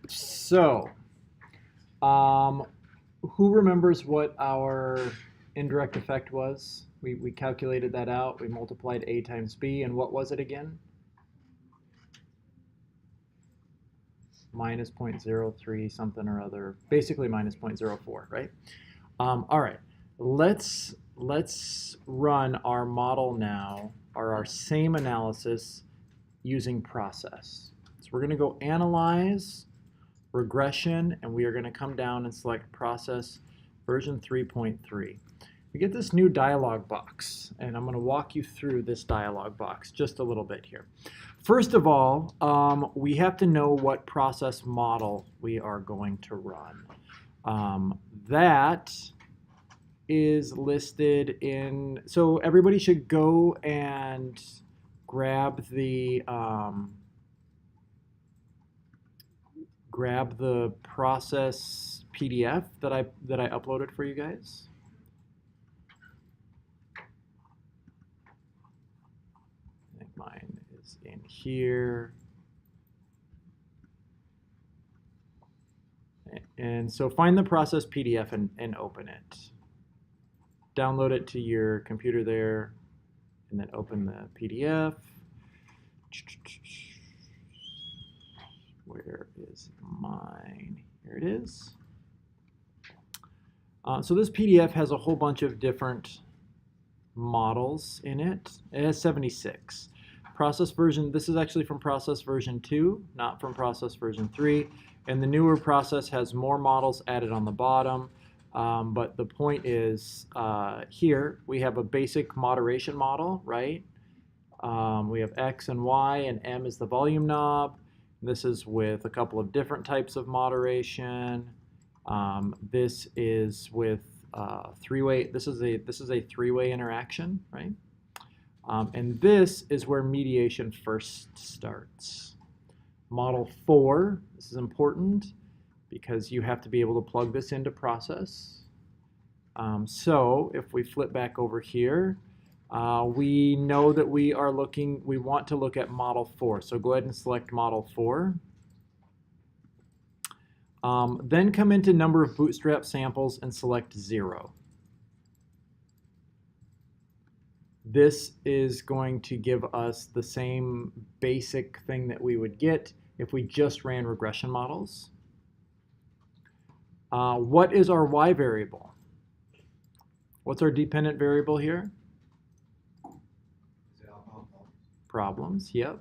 So, um, who remembers what our indirect effect was? We calculated that out. We multiplied A times B, and what was it again? Minus 0.03 something or other. Basically minus 0.04, right? All right, let's run our model now, or our same analysis using process. So we're going to go analyze regression, and we are going to come down and select process version 3.3. We get this new dialog box, and I'm going to walk you through this dialog box just a little bit here. First of all, we have to know what process model we are going to run. That is listed in, so everybody should go and grab the process PDF that I uploaded for you guys. I think mine is in here. And so find the process PDF and open it. Download it to your computer there, and then open the PDF. Where is mine? Here it is. So this PDF has a whole bunch of different models in it. It has 76. Process version, this is actually from process version 2, not from process version 3. And the newer process has more models added on the bottom. But the point is, here we have a basic moderation model, right? We have X and Y, and M is the volume knob. This is with a couple of different types of moderation. This is with three-way. This is a three-way interaction, right? And this is where mediation first starts. Model 4. This is important because you have to be able to plug this into process. So if we flip back over here, we know that we want to look at model 4. So go ahead and select model 4. Then come into number of bootstrap samples and select 0. This is going to give us the same basic thing that we would get if we just ran regression models. What is our Y variable? What's our dependent variable here? Problems, yep.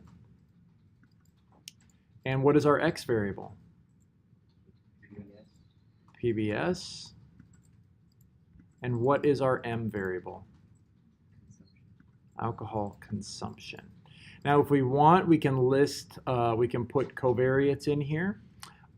And what is our X variable? PBS. And what is our M variable? Alcohol consumption. Now, if we want, we can list, we can put covariates in here.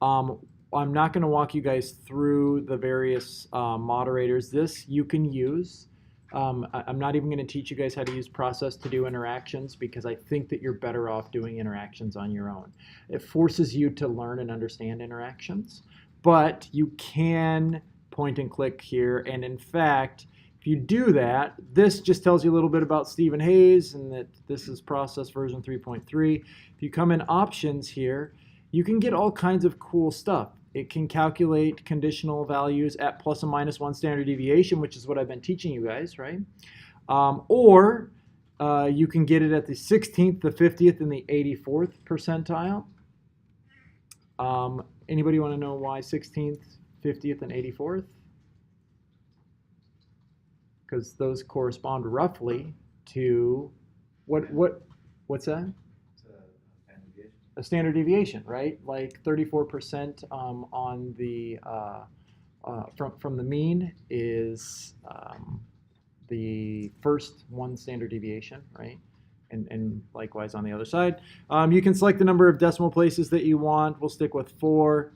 I'm not going to walk you guys through the various moderators. This you can use. I'm not even going to teach you guys how to use process to do interactions because I think that you're better off doing interactions on your own. It forces you to learn and understand interactions, but you can point and click here. And in fact, if you do that, this just tells you a little bit about Stephen Hayes and that this is process version 3.3. If you come in options here, you can get all kinds of cool stuff. It can calculate conditional values at plus and minus 1 standard deviation, which is what I've been teaching you guys, right? Or you can get it at the 16th, the 50th, and the 84th percentile. Anybody want to know why 16th, 50th, and 84th? Because those correspond roughly to what's that? A standard deviation, right? Like 34% on the from the mean is the first one standard deviation, right? And likewise on the other side. You can select the number of decimal places that you want. We'll stick with 4.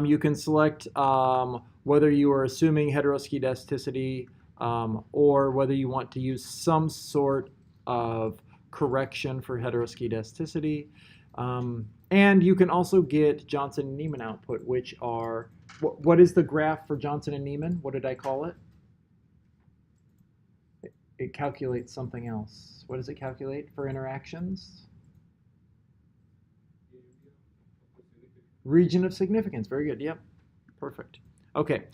You can select whether you are assuming heteroskedasticity or whether you want to use some sort of correction for heteroskedasticity. And you can also get Johnson and Neiman output, which are, what is the graph for Johnson and Neiman? What did I call it? It calculates something else. What does it calculate for interactions? Region of significance. Very good. Yep. Perfect. Okay.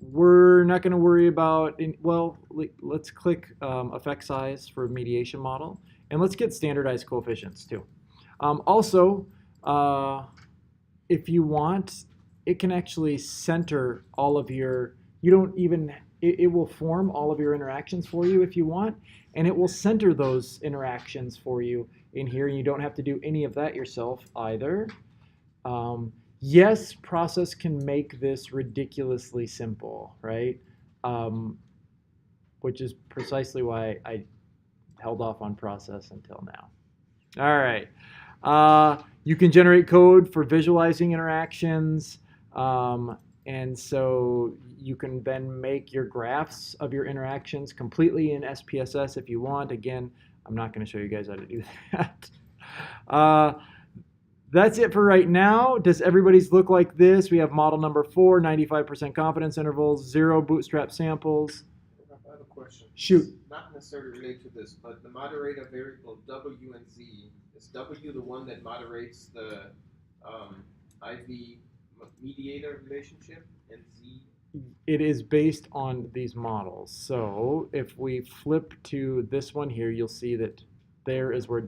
We're not going to worry about, well, let's click effect size for mediation model. And let's get standardized coefficients too. Also, if you want, it can actually center all of your, you don't even, it will form all of your interactions for you if you want, and it will center those interactions for you in here, and you don't have to do any of that yourself either. Yes, process can make this ridiculously simple, right? Which is precisely why I held off on process until now. All right. You can generate code for visualizing interactions. And so you can then make your graphs of your interactions completely in SPSS if you want. Again, I'm not going to show you guys how to do that. That's it for right now. Does everybody's look like this? We have model number 4, 95% confidence intervals, 0 bootstrap samples. I have a question. Shoot. Not necessarily related to this, but the moderator variable W and Z, is W the one that moderates the IV mediator relationship, and Z? It is based on these models. So if we flip to this one here, you'll see that there is where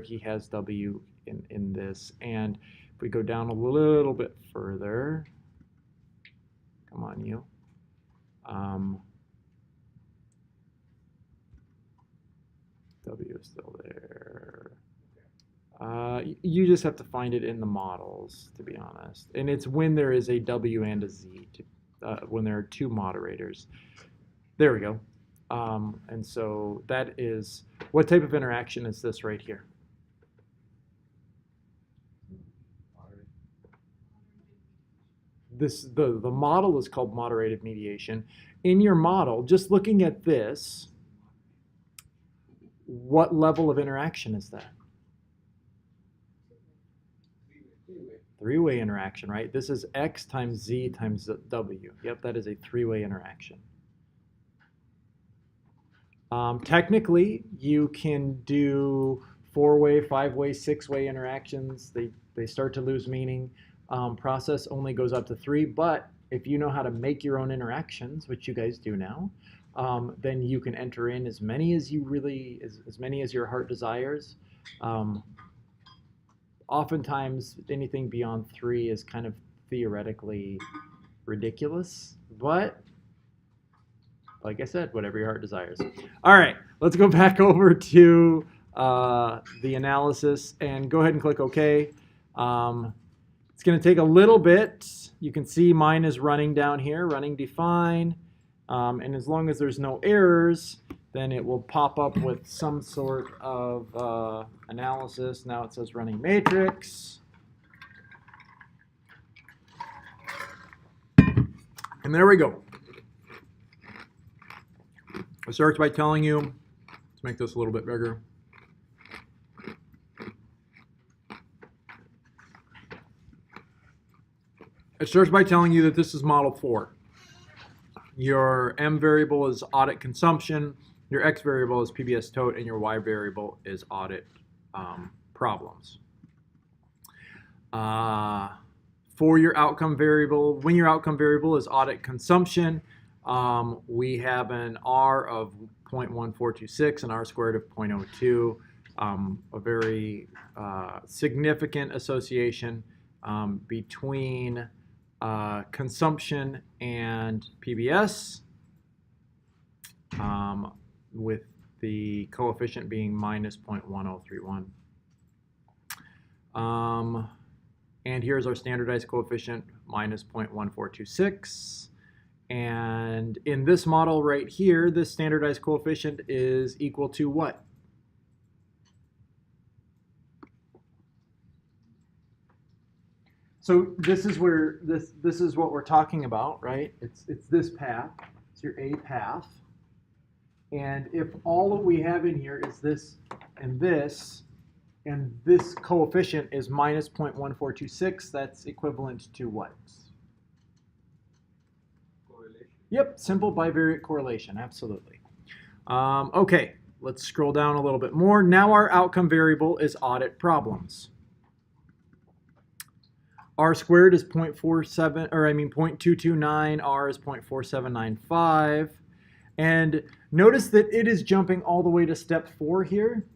he has W in this. And if we go down a little bit further, come on, you. W is still there. You just have to find it in the models, to be honest. And it's when there is a W and a Z, when there are 2 moderators. There we go. And so that is, what type of interaction is this right here? The model is called moderated mediation. In your model, just looking at this, what level of interaction is that? Three-way interaction, right? This is X times Z times W. Yep, that is a 3-way interaction. Technically, you can do 4-way, 5-way, 6-way interactions. They start to lose meaning. Process only goes up to 3, but if you know how to make your own interactions, which you guys do now, then you can enter in as many as you really, as many as your heart desires. Oftentimes, anything beyond 3 is kind of theoretically ridiculous, but like I said, whatever your heart desires. All right, let's go back over to the analysis and go ahead and click OK. It's going to take a little bit. You can see mine is running down here, running define. And as long as there's no errors, then it will pop up with some sort of analysis. Now it says running matrix. And there we go. It starts by telling you, let's make this a little bit bigger. It starts by telling you that this is model 4. Your M variable is audit consumption, your X variable is PBS tote, and your Y variable is audit problems. For your outcome variable, when your outcome variable is audit consumption, we have an R of 0.1426 and R squared of 0.02, a very significant association between consumption and PBS, with the coefficient being minus 0.1031. And here's our standardized coefficient, minus 0.1426. And in this model right here, this standardized coefficient is equal to what? So this is where this is what we're talking about, right? It's this path. It's your A path. And if all that we have in here is this, and this coefficient is minus 0.1426, that's equivalent to what? Correlation. Yep, simple bivariate correlation, absolutely. Okay, let's scroll down a little bit more. Now our outcome variable is audit problems. R squared is 0.47, or I mean 0.229, R is 0.4795. And notice that it is jumping all the way to step 4 here.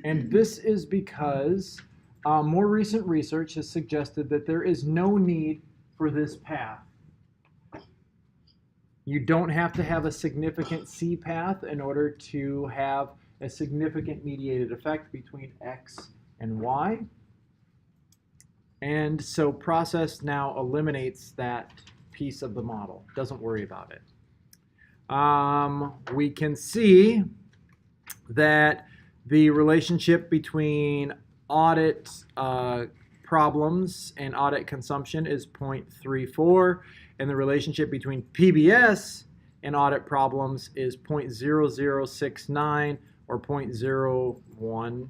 And this is because more recent research has suggested that there is no need for this path. You don't have to have a significant C path in order to have a significant mediated effect between X and Y. And so process now eliminates that piece of the model. Doesn't worry about it. We can see that the relationship between audit problems and audit consumption is 0.34, and the relationship between PBS and audit problems is 0.0069 or 0.01.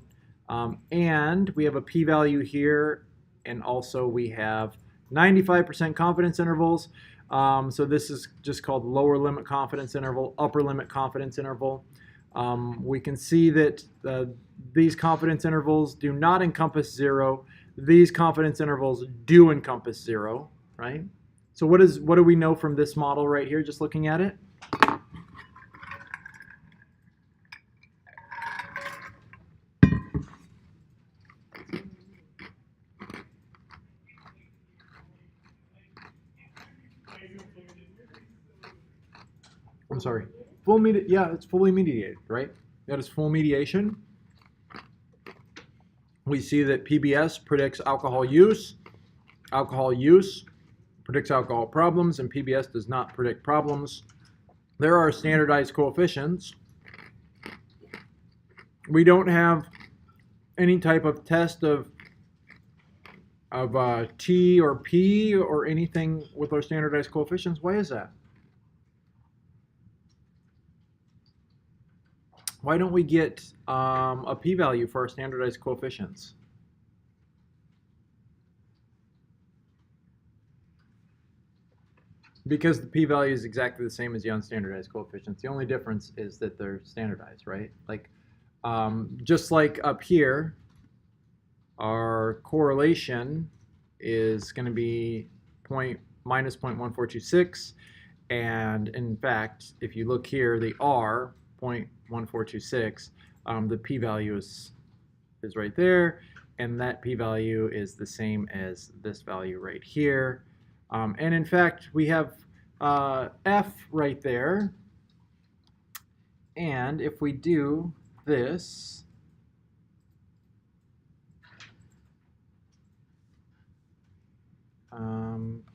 And we have a p-value here, and also we have 95% confidence intervals. So this is just called lower limit confidence interval, upper limit confidence interval. We can see that these confidence intervals do not encompass 0. These confidence intervals do encompass 0, right? So what do we know from this model right here, just looking at it? I'm sorry. Yeah, it's fully mediated, right? That is full mediation. We see that PBS predicts alcohol use predicts alcohol problems, and PBS does not predict problems. There are standardized coefficients. We don't have any type of test of T or P or anything with our standardized coefficients. Why is that? Why don't we get a p-value for our standardized coefficients? Because the p-value is exactly the same as the unstandardized coefficients. The only difference is that they're standardized, right? Like, just like up here, our correlation is going to be minus 0.1426. And in fact, if you look here, the R, 0.1426, the p-value is right there, and that p-value is the same as this value right here. And in fact, we have F right there, and if we do this,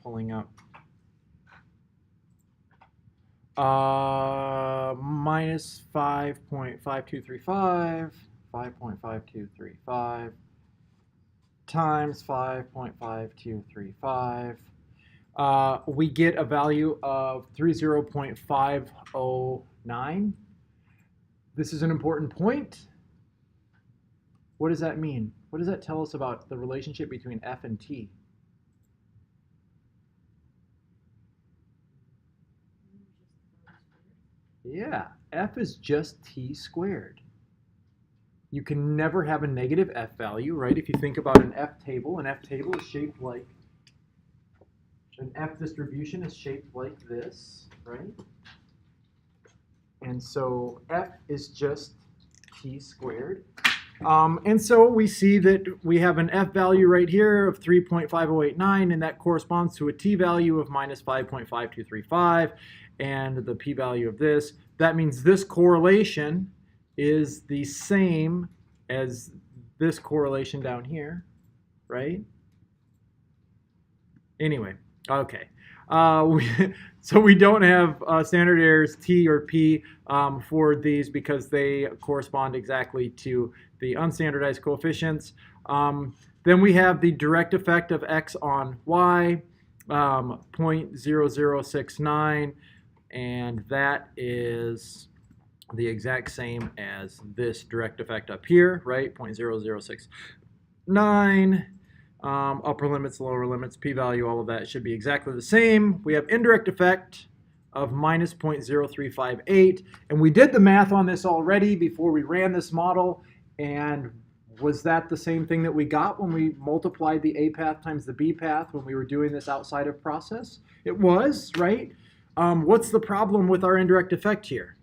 pulling up minus 5.5235, 5.5235 times 5.5235. We get a value of 30.509. This is an important point. What does that mean? What does that tell us about the relationship between F and T? Yeah, F is just T squared. You can never have a negative F value, right? If you think about an F table is shaped like, an F distribution is shaped like this, right? And so F is just T squared. And so we see that we have an F value right here of 3.5089, and that corresponds to a T value of minus 5.5235, and the P value of this. That means this correlation is the same as this correlation down here, right? Anyway, okay. So we don't have standard errors T or P for these because they correspond exactly to the unstandardized coefficients. Then we have the direct effect of X on Y, 0.0069, and that is the exact same as this direct effect up here, right? 0.0069. Upper limits, lower limits, p-value, all of that should be exactly the same. We have indirect effect of minus 0.0358, and we did the math on this already before we ran this model, and Was that the same thing that we got when we multiplied the A path times the B path when we were doing this outside of process? It was, right? What's the problem with our indirect effect here?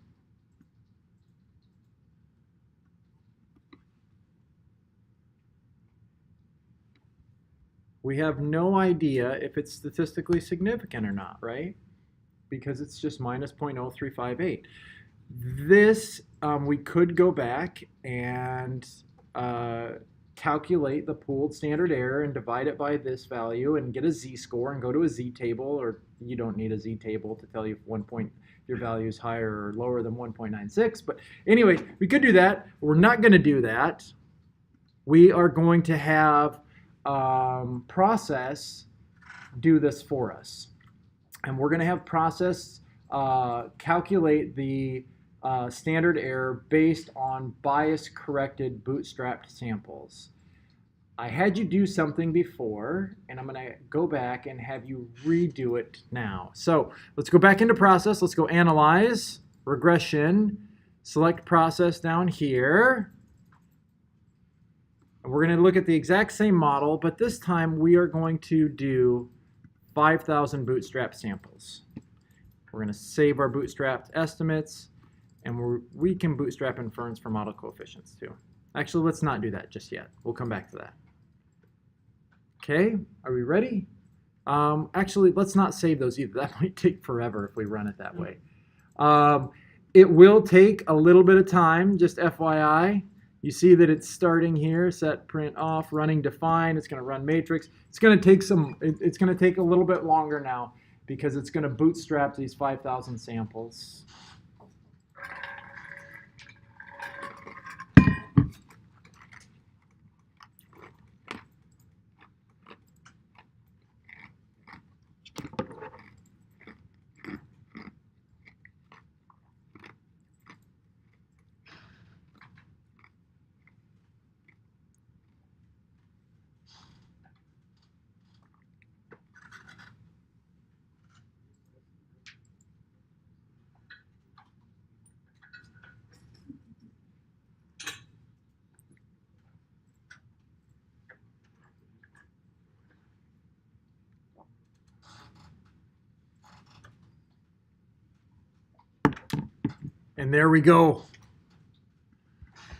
We have no idea if it's statistically significant or not, right? Because it's just minus 0.0358. This, we could go back and calculate the pooled standard error and divide it by this value and get a z-score and go to a z-table, or you don't need a z-table to tell you if your value is higher or lower than 1.96. But anyway, we could do that. We're not going to do that. We are going to have process do this for us. And we're going to have process calculate the standard error based on bias-corrected bootstrapped samples. I had you do something before, and I'm going to go back and have you redo it now. So let's go back into process. Let's go analyze, regression, select process down here. And we're going to look at the exact same model, but this time we are going to do 5,000 bootstrap samples. We're going to save our bootstrapped estimates, and we can bootstrap inference for model coefficients too. Actually, let's not do that just yet. We'll come back to that. Okay, are we ready? Actually, let's not save those either. That might take forever if we run it that way. It will take a little bit of time, just FYI. You see that it's starting here, set print off, running define. It's going to run matrix. It's going to take it's going to take a little bit longer now because it's going to bootstrap these 5,000 samples. And there we go.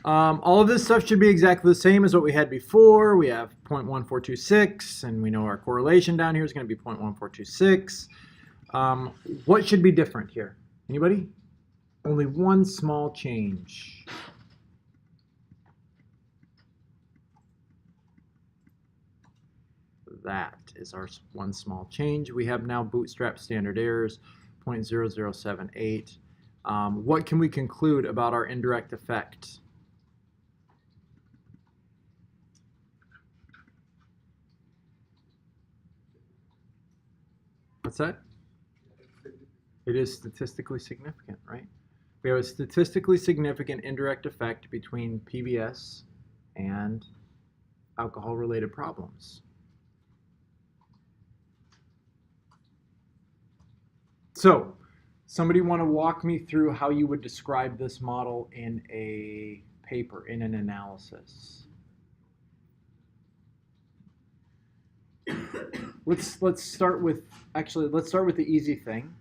All of this stuff should be exactly the same as what we had before. We have 0.1426, and we know our correlation down here is going to be 0.1426. What should be different here? Anybody? Only one small change. That is our one small change. We have now bootstrap standard errors, 0.0078. What can we conclude about our indirect effect? What's that? It is statistically significant, right? We have a statistically significant indirect effect between PBS and alcohol-related problems. So, somebody want to walk me through how you would describe this model in a paper, in an analysis? Let's start with the easy thing.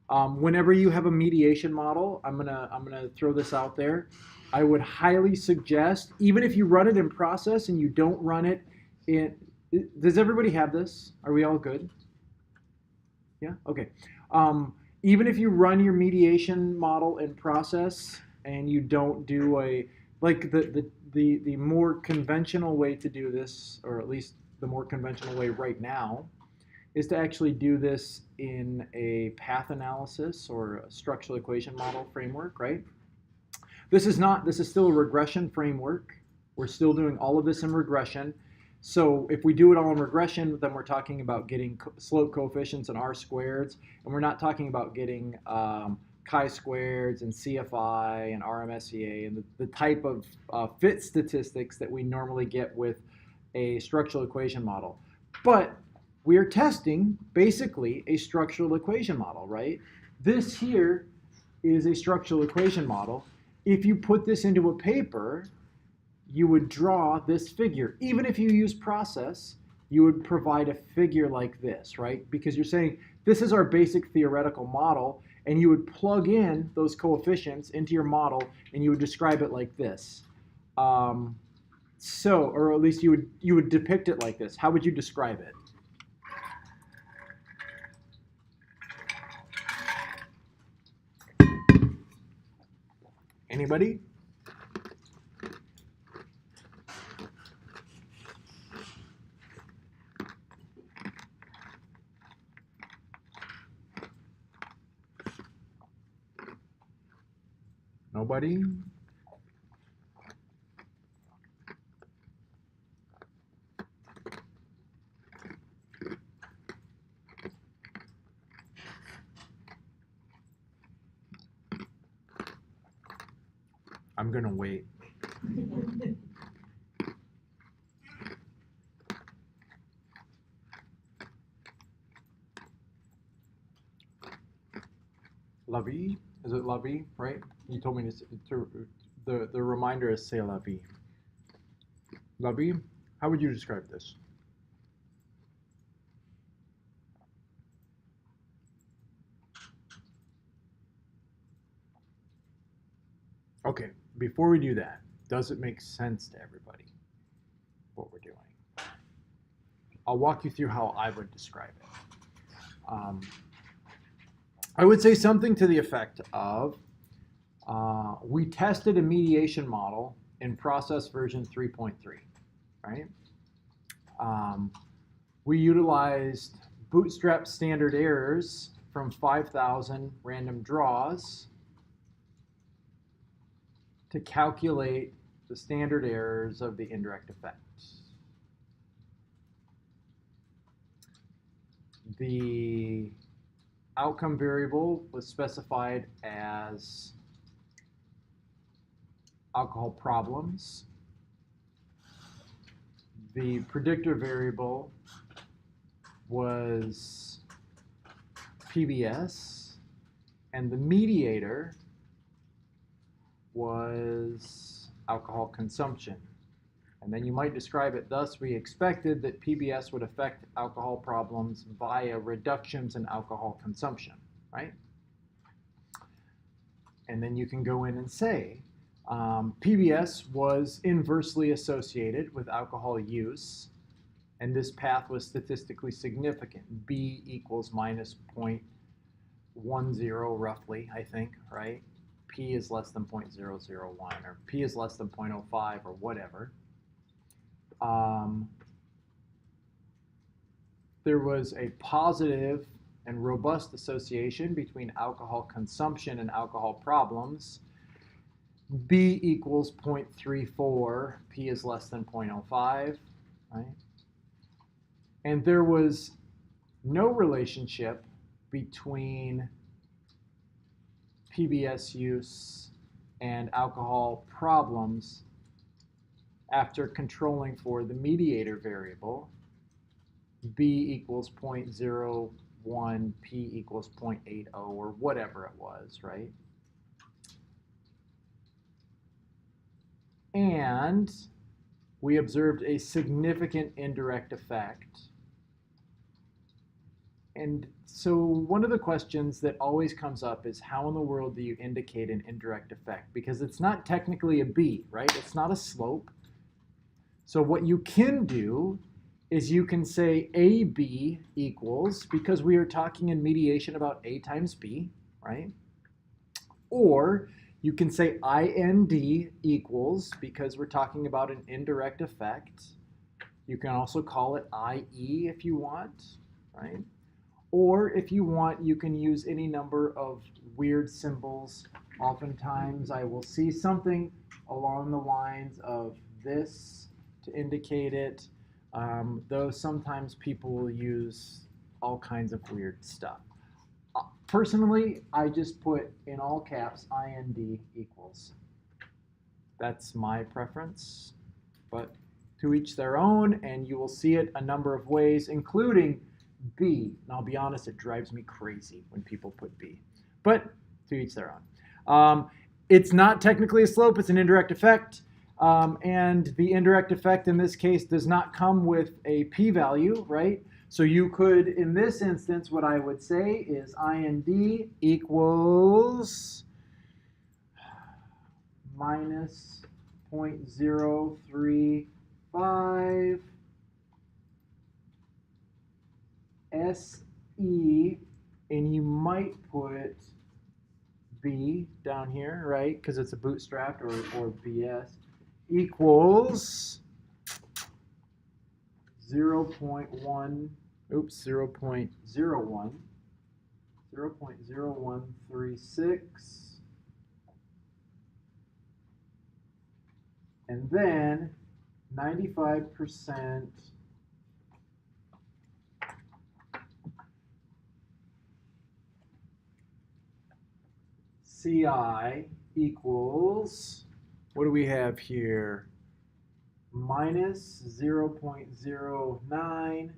Whenever you have a mediation model, I'm gonna throw this out there. I would highly suggest, even if you run it in process and you don't run it in, does everybody have this? Are we all good? Yeah, okay. Even if you run your mediation model in process and you don't do the more conventional way to do this, or at least the more conventional way right now, is to actually do this in a path analysis or a structural equation model framework, right? This is still a regression framework. We're still doing all of this in regression. So if we do it all in regression, then we're talking about getting slope coefficients and R-squareds, and we're not talking about getting chi-squareds and CFI and RMSEA and the type of fit statistics that we normally get with a structural equation model. But we are testing basically a structural equation model, right? This here is a structural equation model. If you put this into a paper, you would draw this figure. Even if you use process, you would provide a figure like this, right? Because you're saying this is our basic theoretical model, and you would plug in those coefficients into your model, and you would describe it like this. Or at least you would depict it like this. How would you describe it? Anybody? Nobody? I'm gonna wait. Lavi? Is it Lavi, right? You told me the reminder is say Lavi. Lavi, how would you describe this? Okay, before we do that, does it make sense to everybody what we're doing? I'll walk you through how I would describe it. I would say something to the effect of, we tested a mediation model in process version 3.3, right? We utilized bootstrap standard errors from 5,000 random draws to calculate the standard errors of the indirect effect. The outcome variable was specified as alcohol problems. The predictor variable was PBS, and the mediator was alcohol consumption. And then you might describe it thus: we expected that PBS would affect alcohol problems via reductions in alcohol consumption, right? And then you can go in and say, PBS was inversely associated with alcohol use, and this path was statistically significant. B equals minus 0.10 roughly, I think, right? P is less than 0.001, or P is less than 0.05, or whatever. There was a positive and robust association between alcohol consumption and alcohol problems. B equals 0.34, P is less than 0.05, right? And there was no relationship between PBS use and alcohol problems after controlling for the mediator variable. B equals 0.01, P equals 0.80, or whatever it was, right? And we observed a significant indirect effect. And so one of the questions that always comes up is, how in the world do you indicate an indirect effect? Because it's not technically a B, right? It's not a slope. So what you can do is you can say AB equals, because we are talking in mediation about A times B, right? Or you can say IND equals, because we're talking about an indirect effect. You can also call it IE if you want, right? Or if you want, you can use any number of weird symbols. Oftentimes I will see something along the lines of this to indicate it, though sometimes people will use all kinds of weird stuff. Personally, I just put in all caps IND equals. That's my preference, but to each their own, and you will see it a number of ways, including B. And I'll be honest, it drives me crazy when people put B, but to each their own. It's not technically a slope, it's an indirect effect. And the indirect effect in this case does not come with a p-value, right? So you could, in this instance, what I would say is IND equals minus 0.035 SE, and you might put B down here, right? Because it's a bootstrapped or BS equals 0.1, oops, 0.0136, and then 95% CI equals, what do we have here? Minus 0.09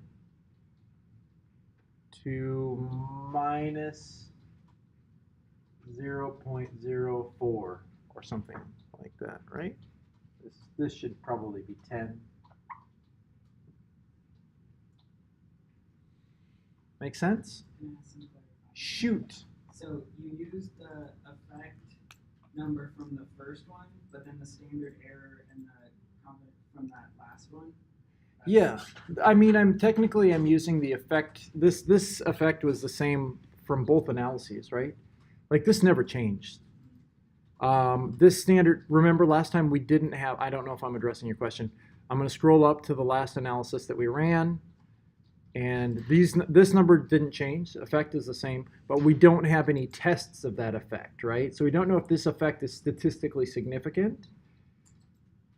to minus 0.04 or something like that, right? This should probably be 10. Make sense? Shoot. So you used the effect number from the first one, but then the standard error and the from that last one? Yeah, I mean, I'm using the effect. This effect was the same from both analyses, right? Like this never changed. This standard, remember last time we didn't have, I don't know if I'm addressing your question. I'm going to scroll up to the last analysis that we ran. And this number didn't change. The effect is the same, but we don't have any tests of that effect, right? So we don't know if this effect is statistically significant.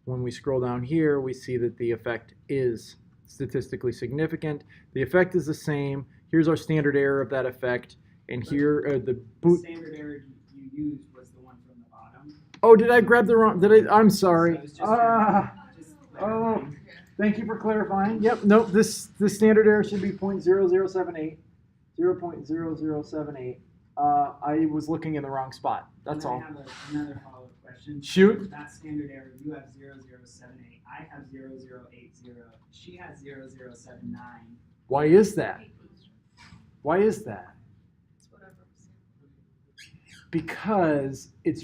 When we scroll down here, we see that the effect is statistically significant. The effect is the same. Here's our standard error of that effect. And here are the standard error you used was the one from the bottom. Oh, did I grab the wrong? I'm sorry. So Oh, thank you for clarifying. Yep, nope, this standard error should be 0.0078. 0.0078. I was looking in the wrong spot. That's all. I have another follow-up question. Shoot. That standard error, you have 0078. I have 0080. She has 0079. Why is that? Why is that? Because it's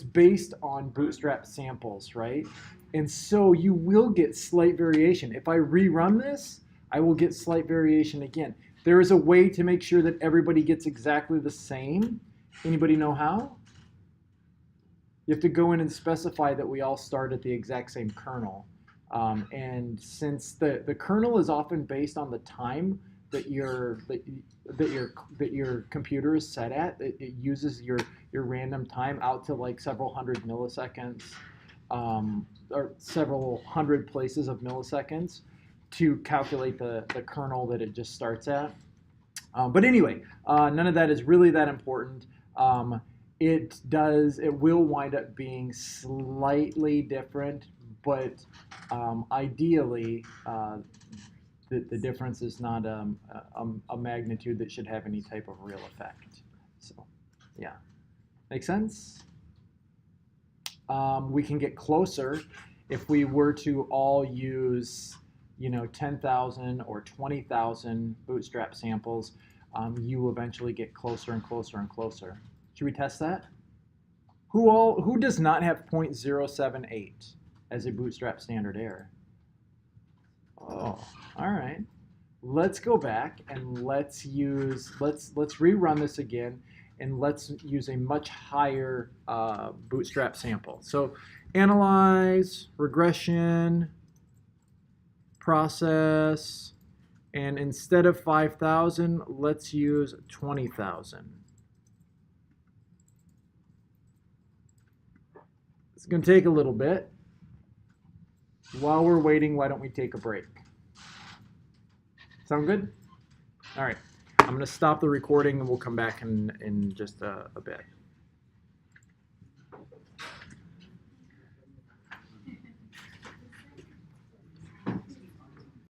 based on bootstrap samples, right? And so you will get slight variation. If I rerun this, I will get slight variation again. There is a way to make sure that everybody gets exactly the same. Anybody know how? You have to go in and specify that we all start at the exact same kernel. And since the kernel is often based on the time that your computer is set at, it uses your random time out to like several hundred milliseconds, or several hundred places of milliseconds to calculate the kernel that it just starts at. But anyway, none of that is really that important. It will wind up being slightly different, but ideally, the difference is not a magnitude that should have any type of real effect. So, yeah. Make sense? We can get closer if we were to all use, 10,000 or 20,000 bootstrap samples. You eventually get closer and closer and closer. Should we test that? Who does not have 0.078 as a bootstrap standard error? Oh, all right. Let's go back and let's rerun this again, and let's use a much higher bootstrap sample. So analyze, regression, process, and instead of 5,000, let's use 20,000. It's going to take a little bit. While we're waiting, why don't we take a break? Sound good? All right. I'm going to stop the recording and we'll come back in just a bit.